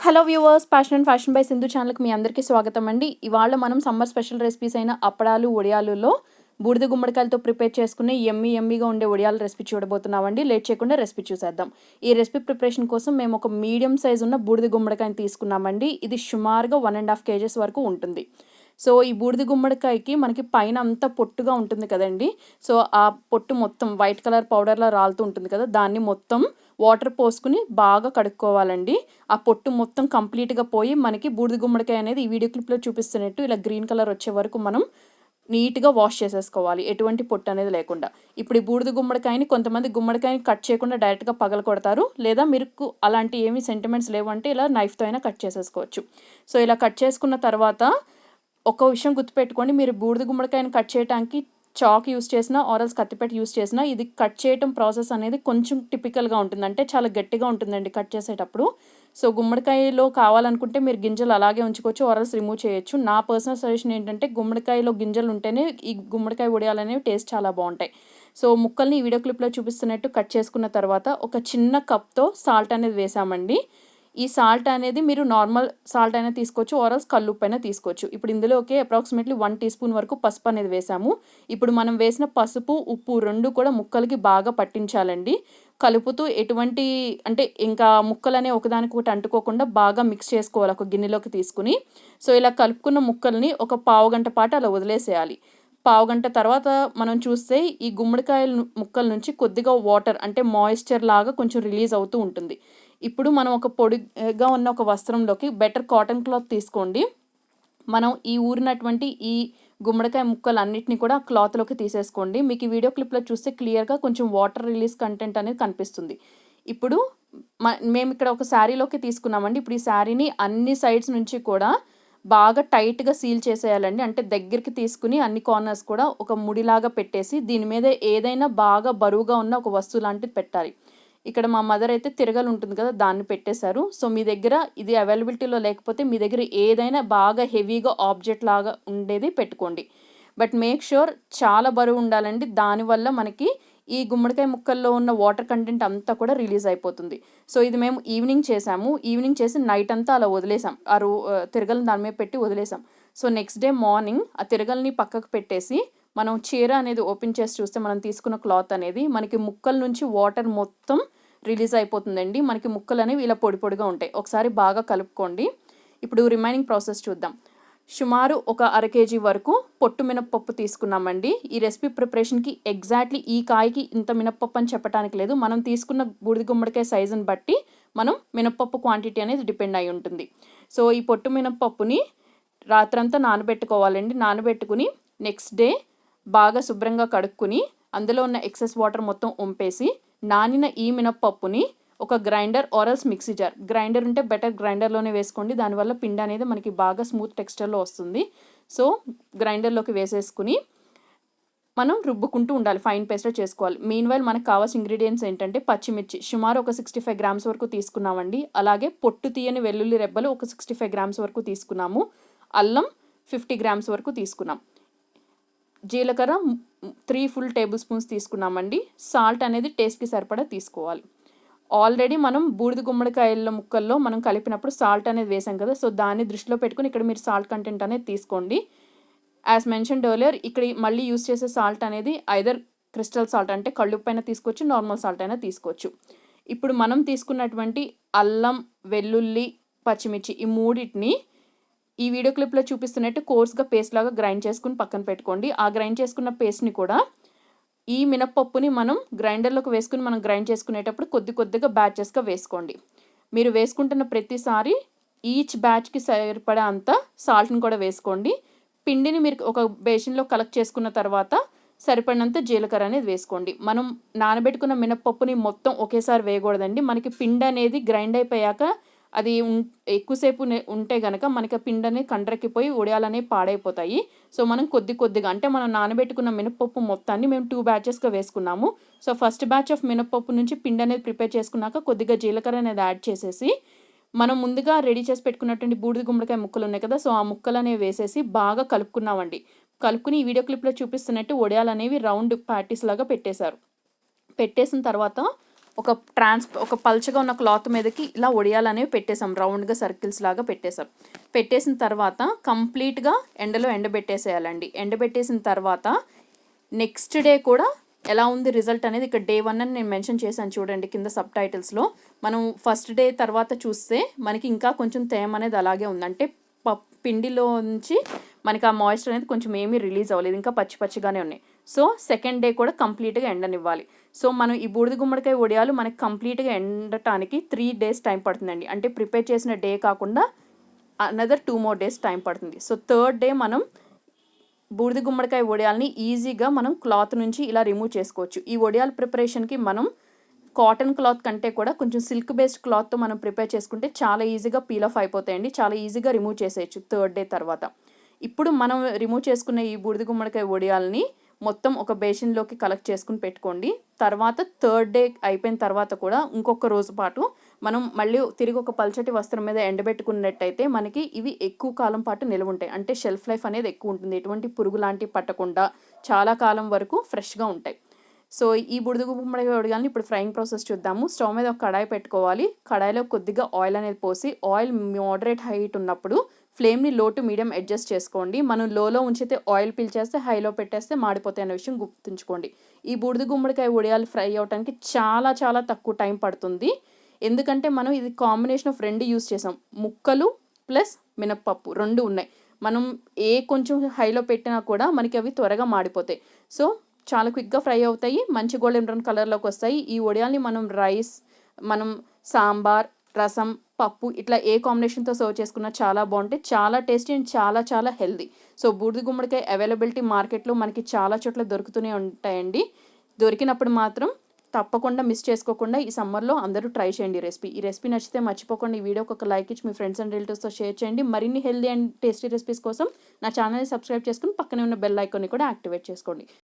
Hello viewers, passion and fashion by Sindhu ఛానల్కి మీ అందరికీ స్వాగతం అండి. ఇవాళ మనం సమ్మర్ స్పెషల్ రెసిపీస్ అయిన అప్పడాలు, వడియాలులో బూడిద గుమ్మడికాయలతో ప్రిపేర్ చేసుకునే ఎమ్మీగా ఉండే వడియాల రెసిపీ చూడబోతున్నామండి. లేట్ చేయకుండా రెసిపీ చూసేద్దాం. ఈ రెసిపీ ప్రిపరేషన్ కోసం మేము ఒక మీడియం సైజ్ ఉన్న బూడిద గుమ్మడికాయని తీసుకున్నామండి. ఇది సుమారుగా 1.5 kgs వరకు ఉంటుంది. సో ఈ బూడిద గుమ్మడికాయకి మనకి పైన అంతా పొట్టుగా ఉంటుంది కదండి. సో ఆ పొట్టు మొత్తం వైట్ కలర్ పౌడర్లా రాలుతూ ఉంటుంది కదా, దాన్ని మొత్తం వాటర్ పోసుకుని బాగా కడుక్కోవాలండి. ఆ పొట్టు మొత్తం కంప్లీట్గా పోయి మనకి బూడిద గుమ్మడికాయ అనేది ఈ వీడియో క్లిప్లో చూపిస్తున్నట్టు ఇలా గ్రీన్ కలర్ వచ్చే వరకు మనం నీట్గా వాష్ చేసేసుకోవాలి, ఎటువంటి పొట్టు అనేది లేకుండా. ఇప్పుడు ఈ బూడిద గుమ్మడికాయని కొంతమంది గుమ్మడికాయని కట్ చేయకుండా డైరెక్ట్గా పగల కొడతారు, లేదా మీకు అలాంటి ఏమీ సెంటిమెంట్స్ లేవంటే ఇలా నైఫ్తో అయినా కట్ చేసేసుకోవచ్చు. సో ఇలా కట్ చేసుకున్న తర్వాత ఒక విషయం గుర్తుపెట్టుకోండి, మీరు బూడిద గుమ్మడికాయని కట్ చేయడానికి చాక్ యూస్ చేసినా ఆరల్స్ కత్తిపెట్టి యూస్ చేసినా ఇది కట్ చేయటం ప్రాసెస్ అనేది కొంచెం టిపికల్గా ఉంటుంది, అంటే చాలా గట్టిగా ఉంటుందండి కట్ చేసేటప్పుడు. సో గుమ్మడికాయలో కావాలనుకుంటే మీరు గింజలు అలాగే ఉంచుకోవచ్చు, ఆరల్స్ రిమూవ్ చేయొచ్చు. నా పర్సనల్ సజెషన్ ఏంటంటే గుమ్మడికాయలో గింజలు ఉంటేనే ఈ గుమ్మడికాయ వడియాలనేవి టేస్ట్ చాలా బాగుంటాయి. సో ముక్కల్ని ఈ వీడియో క్లిప్లో చూపిస్తున్నట్టు కట్ చేసుకున్న తర్వాత ఒక చిన్న కప్తో సాల్ట్ అనేది వేసామండి. ఈ సాల్ట్ అనేది మీరు నార్మల్ సాల్ట్ అయినా తీసుకోవచ్చు, ఆరల్స్ కల్లుప్పు అయినా తీసుకోవచ్చు. ఇప్పుడు ఇందులోకి అప్రాక్సిమేట్లీ 1 టీ స్పూన్ వరకు పసుపు అనేది వేసాము. ఇప్పుడు మనం వేసిన పసుపు, ఉప్పు రెండు కూడా ముక్కలకి బాగా పట్టించాలండి. కలుపుతూ ఎటువంటి అంటే ఇంకా ముక్కలనే ఒకదానికొకటి అంటుకోకుండా బాగా మిక్స్ చేసుకోవాలి ఒక గిన్నెలోకి తీసుకుని. సో ఇలా కలుపుకున్న ముక్కల్ని ఒక పావుగంట పాటు అలా వదిలేసేయాలి. పావుగంట తర్వాత మనం చూస్తే ఈ గుమ్మడికాయల ముక్కల నుంచి కొద్దిగా వాటర్ అంటే మాయిశ్చర్ లాగా కొంచెం రిలీజ్ అవుతూ ఉంటుంది. ఇప్పుడు మనం ఒక పొడిగా ఉన్న ఒక వస్త్రంలోకి బెటర్ కాటన్ క్లాత్ తీసుకోండి. మనం ఈ ఊరినటువంటి ఈ గుమ్మడికాయ ముక్కలన్నిటిని కూడా క్లాత్లోకి తీసేసుకోండి. మీకు ఈ వీడియో క్లిప్లో చూస్తే క్లియర్గా కొంచెం వాటర్ రిలీజ్ కంటెంట్ అనేది కనిపిస్తుంది. ఇప్పుడు మేము ఇక్కడ ఒక శారీలోకి తీసుకున్నామండి. ఇప్పుడు ఈ శారీని అన్ని సైడ్స్ నుంచి కూడా బాగా టైట్గా సీల్ చేసేయాలండి. అంటే దగ్గరికి తీసుకుని అన్ని కార్నర్స్ కూడా ఒక ముడిలాగా పెట్టేసి దీని మీద ఏదైనా బాగా బరువుగా ఉన్న ఒక వస్తువు లాంటిది పెట్టాలి. ఇక్కడ మా మదర్ అయితే తిరగలు ఉంటుంది కదా, దాన్ని పెట్టేశారు. సో మీ దగ్గర ఇది అవైలబిలిటీలో లేకపోతే మీ దగ్గర ఏదైనా బాగా హెవీగా ఆబ్జెక్ట్ లాగా ఉండేది పెట్టుకోండి. బట్ మేక్ ష్యూర్ చాలా బరువు ఉండాలండి. దానివల్ల మనకి ఈ గుమ్మడికాయ ముక్కల్లో ఉన్న వాటర్ కంటెంట్ అంతా కూడా రిలీజ్ అయిపోతుంది. సో ఇది మేము ఈవినింగ్ చేసాము. ఈవినింగ్ చేసి నైట్ అంతా అలా వదిలేసాం. తిరగలను దాని మీద పెట్టి వదిలేసాం. సో నెక్స్ట్ డే మార్నింగ్ ఆ తిరగల్ని పక్కకు పెట్టేసి మనం చీర అనేది ఓపెన్ చేసి చూస్తే మనం తీసుకున్న క్లాత్ అనేది మనకి ముక్కల నుంచి వాటర్ మొత్తం రిలీజ్ అయిపోతుందండి. మనకి ముక్కలు అనేవి ఇలా పొడి పొడిగా ఉంటాయి. ఒకసారి బాగా కలుపుకోండి. ఇప్పుడు రిమైనింగ్ ప్రాసెస్ చూద్దాం. సుమారు ఒక 1/2 kg వరకు పొట్టు మినప్పప్పు తీసుకున్నామండి. ఈ రెసిపీ ప్రిపరేషన్కి ఎగ్జాక్ట్లీ ఈ కాయకి ఇంత మినప్పప్పు అని చెప్పడానికి లేదు. మనం తీసుకున్న బూడిద గుమ్మడికాయ సైజుని బట్టి మనం మినప్పప్పు క్వాంటిటీ అనేది డిపెండ్ అయి ఉంటుంది. సో ఈ పొట్టు మినప్పప్పుని రాత్రంతా నానబెట్టుకోవాలండి. నానబెట్టుకుని నెక్స్ట్ డే బాగా శుభ్రంగా కడుక్కుని అందులో ఉన్న ఎక్సెస్ వాటర్ మొత్తం వంపేసి నానిన ఈ మినప్పప్పుని ఒక గ్రైండర్ ఆరల్స్ మిక్సీ జార్, గ్రైండర్ ఉంటే బెటర్ గ్రైండర్లోనే వేసుకోండి. దానివల్ల పిండి అనేది మనకి బాగా స్మూత్ టెక్స్చర్లో వస్తుంది. సో గ్రైండర్లోకి వేసేసుకుని మనం రుబ్బుకుంటూ ఉండాలి, ఫైన్ పేస్ట్గా చేసుకోవాలి. మీన్వైల్ మనకు కావాల్సిన ఇంగ్రీడియంట్స్ ఏంటంటే పచ్చిమిర్చి సుమారు ఒక 65 grams వరకు తీసుకున్నామండి. అలాగే పొట్టు తీయని వెల్లుల్లి రెబ్బలు ఒక 65 grams వరకు తీసుకున్నాము. అల్లం 50 grams వరకు తీసుకున్నాం. జీలకర్ర 3 full tablespoons తీసుకున్నామండి. సాల్ట్ అనేది టేస్ట్కి సరిపడా తీసుకోవాలి. ఆల్రెడీ మనం బూడిద గుమ్మడికాయల ముక్కల్లో మనం కలిపినప్పుడు సాల్ట్ అనేది వేసాం కదా, సో దాన్ని దృష్టిలో పెట్టుకుని ఇక్కడ మీరు సాల్ట్ కంటెంట్ అనేది తీసుకోండి. యాజ్ మెన్షన్డ్ ఎర్లియర్ ఇక్కడ మళ్ళీ యూస్ చేసే సాల్ట్ అనేది ఐదర్ క్రిస్టల్ సాల్ట్ అంటే కళ్ళుప్పైనా తీసుకోవచ్చు, నార్మల్ సాల్ట్ అయినా తీసుకోవచ్చు. ఇప్పుడు మనం తీసుకున్నటువంటి అల్లం, వెల్లుల్లి, పచ్చిమిర్చి ఈ మూడింటిని ఈ వీడియో క్లిప్లో చూపిస్తున్నట్టు కోర్స్గా పేస్ట్ లాగా గ్రైండ్ చేసుకుని పక్కన పెట్టుకోండి. ఆ గ్రైండ్ చేసుకున్న పేస్ట్ని కూడా ఈ మినప్పప్పుని మనం గ్రైండర్లోకి వేసుకుని మనం గ్రైండ్ చేసుకునేటప్పుడు కొద్దిగా బ్యాచెస్గా వేసుకోండి. మీరు వేసుకుంటున్న ప్రతిసారి ఈచ్ బ్యాచ్కి సరిపడా అంత సాల్ట్ని కూడా వేసుకోండి. పిండిని మీరు ఒక బేసిన్లో కలెక్ట్ చేసుకున్న తర్వాత సరిపడినంత జీలకర్ర అనేది వేసుకోండి. మనం నానబెట్టుకున్న మినప్పప్పుని మొత్తం ఒకేసారి వేయకూడదండి. మనకి పిండి అనేది గ్రైండ్ అయిపోయాక అది ఎక్కువసేపు ఉంటే కనుక మనకి పిండి అనేది కండ్రెక్కిపోయి వడియాలనేవి పాడైపోతాయి. సో మనం కొద్దిగా అంటే మనం నానబెట్టుకున్న మినప్పప్పు మొత్తాన్ని మేము 2 batchesగా వేసుకున్నాము. సో ఫస్ట్ బ్యాచ్ ఆఫ్ మినప్పప్పు నుంచి పిండి అనేది ప్రిపేర్ చేసుకున్నాక కొద్దిగా జీలకర్ర అనేది యాడ్ చేసేసి మనం ముందుగా రెడీ చేసి పెట్టుకున్నటువంటి బూడిద గుమ్మడికాయ ముక్కలు ఉన్నాయి కదా, సో ఆ ముక్కలు అనేవి వేసేసి బాగా కలుపుకున్నామండి. కలుపుకుని ఈ వీడియో క్లిప్లో చూపిస్తున్నట్టు వడియాలు అనేవి రౌండ్ ప్యాటీస్ లాగా పెట్టేశారు. పెట్టేసిన తర్వాత ఒక పల్చగా ఉన్న క్లాత్ మీదకి ఇలా వడియాలనేవి పెట్టేసాం, రౌండ్గా సర్కిల్స్ లాగా పెట్టేసాం. పెట్టేసిన తర్వాత కంప్లీట్గా ఎండలో ఎండబెట్టేసేయాలండి. ఎండబెట్టేసిన తర్వాత నెక్స్ట్ డే కూడా ఎలా ఉంది రిజల్ట్ అనేది ఇక్కడ డే 1 అని నేను మెన్షన్ చేశాను చూడండి కింద సబ్ టైటిల్స్లో. మనం ఫస్ట్ డే తర్వాత చూస్తే మనకి ఇంకా కొంచెం తేమ అనేది అలాగే ఉంది, అంటే పిండిలో నుంచి మనకి ఆ మాయిశ్చర్ అనేది కొంచెం ఏమీ రిలీజ్ అవ్వలేదు, ఇంకా పచ్చి పచ్చిగానే ఉన్నాయి. సో సెకండ్ డే కూడా కంప్లీట్గా ఎండనివ్వాలి. సో మనం ఈ బూడిద గుమ్మడికాయ వడియాలు మనకి కంప్లీట్గా ఎండటానికి 3 days టైం పడుతుందండి. అంటే ప్రిపేర్ చేసిన డే కాకుండా అనదర్ 2 more days టైం పడుతుంది. సో థర్డ్ డే మనం బూడిద గుమ్మడికాయ వడియాలని ఈజీగా మనం క్లాత్ నుంచి ఇలా రిమూవ్ చేసుకోవచ్చు. ఈ వడియాల ప్రిపరేషన్కి మనం కాటన్ క్లాత్ కంటే కూడా కొంచెం సిల్క్ బేస్డ్ క్లాత్తో మనం ప్రిపేర్ చేసుకుంటే చాలా ఈజీగా పీల్ ఆఫ్ అయిపోతాయండి, చాలా ఈజీగా రిమూవ్ చేసేయచ్చు థర్డ్ డే తర్వాత. ఇప్పుడు మనం రిమూవ్ చేసుకున్న ఈ బూడిద గుమ్మడికాయ వడియాలని మొత్తం ఒక బేసిన్లోకి కలెక్ట్ చేసుకుని పెట్టుకోండి. తర్వాత థర్డ్ డే అయిపోయిన తర్వాత కూడా ఇంకొక రోజు పాటు మనం మళ్ళీ తిరిగి ఒక పల్చటి వస్త్రం మీద ఎండబెట్టుకున్నట్టయితే మనకి ఇవి ఎక్కువ కాలం పాటు నిల్వ ఉంటాయి, అంటే షెల్ఫ్ లైఫ్ అనేది ఎక్కువ ఉంటుంది, ఎటువంటి పురుగు లాంటివి పట్టకుండా చాలా కాలం వరకు ఫ్రెష్గా ఉంటాయి. సో ఈ బూడిద గుమ్మడికాయ వడియాలని ఇప్పుడు ఫ్రైయింగ్ ప్రాసెస్ చూద్దాము. స్టవ్ మీద ఒక కడాయి పెట్టుకోవాలి. కడాయిలో కొద్దిగా ఆయిల్ అనేది పోసి, ఆయిల్ మోడరేట్ హైట్ ఉన్నప్పుడు ఫ్లేమ్ని లో టు మీడియం అడ్జస్ట్ చేసుకోండి. మనం లోలో ఉంచితే ఆయిల్ పీల్చేస్తే, హైలో పెట్టేస్తే మాడిపోతాయి అనే విషయం గుర్తుంచుకోండి. ఈ బూడిద గుమ్మడికాయ వడియాలు ఫ్రై అవడానికి చాలా చాలా తక్కువ టైం పడుతుంది, ఎందుకంటే మనం ఇది కాంబినేషన్ ఆఫ్ 2 యూస్ చేసాం, ముక్కలు ప్లస్ మినప్పప్పు 2 ఉన్నాయి. మనం కొంచెం హైలో పెట్టినా కూడా మనకి అవి త్వరగా మాడిపోతాయి. సో చాలా క్విక్గా ఫ్రై అవుతాయి, మంచి గోల్డెన్ బ్రౌన్ కలర్లోకి వస్తాయి. ఈ వడియాల్ని మనం రైస్, మనం సాంబార్, రసం, పప్పు ఇట్లా ఏ కాంబినేషన్తో సర్వ్ చేసుకున్నా చాలా బాగుంటాయి, చాలా టేస్టీ అండ్ చాలా చాలా హెల్దీ. సో బూడిద గుమ్మడికాయ అవైలబిలిటీ మార్కెట్లో మనకి చాలా చోట్ల దొరుకుతూనే ఉంటాయండి. దొరికినప్పుడు మాత్రం తప్పకుండా మిస్ చేసుకోకుండా ఈ సమ్మర్లో అందరూ ట్రై చేయండి ఈ రెసిపీ నచ్చితే మర్చిపోకుండా ఈ వీడియోకి ఒక లైక్ ఇచ్చి మీ ఫ్రెండ్స్ అండ్ రిలేటివ్స్తో షేర్ చేయండి. మరిన్ని హెల్దీ అండ్ టేస్టీ రెసిపీస్ కోసం నా ఛానల్ని సబ్స్క్రైబ్ చేసుకుని పక్కనే ఉన్న బెల్ ఐకాన్ని కూడా యాక్టివేట్ చేసుకోండి.